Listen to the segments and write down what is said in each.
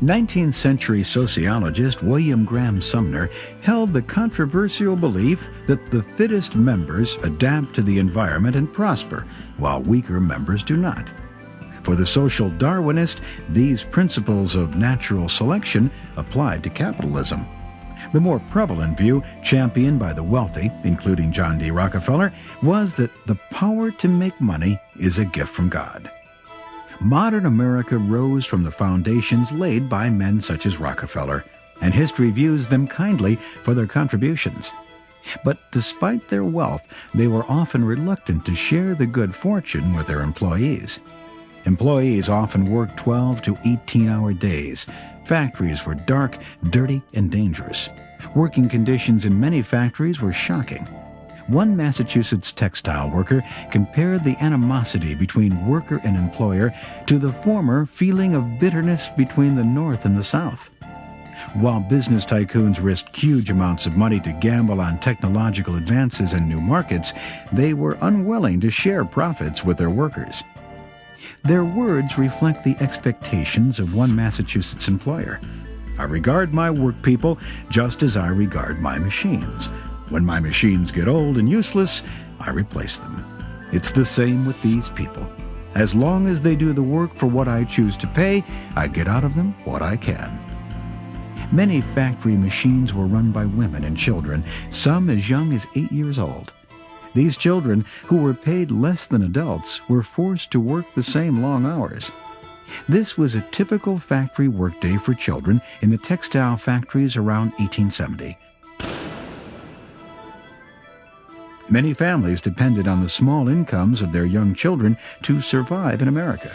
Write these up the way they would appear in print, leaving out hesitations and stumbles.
19th century sociologist William Graham Sumner held the controversial belief that the fittest members adapt to the environment and prosper, while weaker members do not. For the social Darwinist, these principles of natural selection applied to capitalism. The more prevalent view, championed by the wealthy, including John D. Rockefeller, was that the power to make money is a gift from God. Modern America rose from the foundations laid by men such as Rockefeller, and history views them kindly for their contributions. But despite their wealth, they were often reluctant to share the good fortune with their employees. Employees often worked 12 to 18-hour days. Factories were dark, dirty, and dangerous. Working conditions in many factories were shocking. One Massachusetts textile worker compared the animosity between worker and employer to the former feeling of bitterness between the North and the South. While business tycoons risked huge amounts of money to gamble on technological advances and new markets, they were unwilling to share profits with their workers. Their words reflect the expectations of one Massachusetts employer. "I regard my work people just as I regard my machines. When my machines get old and useless, I replace them. It's the same with these people. As long as they do the work for what I choose to pay, I get out of them what I can." Many factory machines were run by women and children, some as young as 8 years old. These children, who were paid less than adults, were forced to work the same long hours. This was a typical factory workday for children in the textile factories around 1870. Many families depended on the small incomes of their young children to survive in America.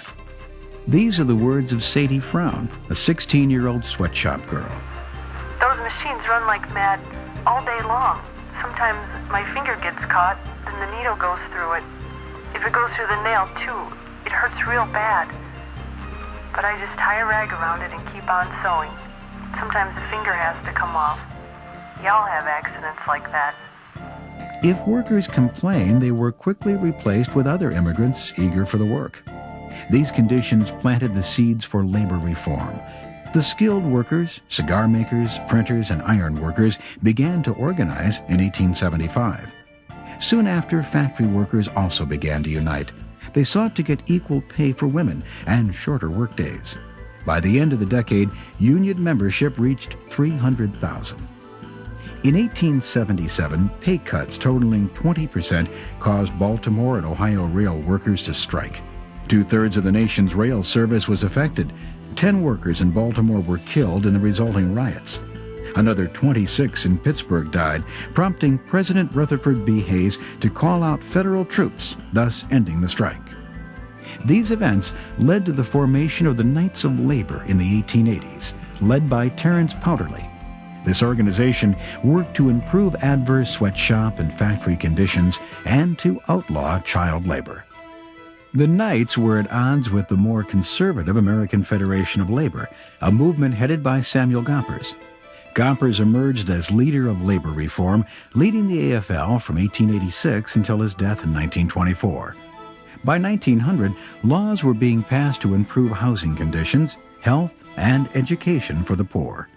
These are the words of Sadie Frown, a 16-year-old sweatshop girl. "Those machines run like mad all day long. Sometimes my finger gets caught, then the needle goes through it. If it goes through the nail, too, it hurts real bad. But I just tie a rag around it and keep on sewing. Sometimes the finger has to come off. Y'all have accidents like that." If workers complained, they were quickly replaced with other immigrants eager for the work. These conditions planted the seeds for labor reform. The skilled workers, cigar makers, printers, and iron workers began to organize in 1875. Soon after, factory workers also began to unite. They sought to get equal pay for women and shorter workdays. By the end of the decade, union membership reached 300,000. In 1877, pay cuts totaling 20% caused Baltimore and Ohio rail workers to strike. 2/3 of the nation's rail service was affected. 10 workers in Baltimore were killed in the resulting riots. Another 26 in Pittsburgh died, prompting President Rutherford B. Hayes to call out federal troops, thus ending the strike. These events led to the formation of the Knights of Labor in the 1880s, led by Terence Powderly. This organization worked to improve adverse sweatshop and factory conditions and to outlaw child labor. The Knights were at odds with the more conservative American Federation of Labor, a movement headed by Samuel Gompers. Gompers emerged as leader of labor reform, leading the AFL from 1886 until his death in 1924. By 1900, laws were being passed to improve housing conditions, health, and education for the poor.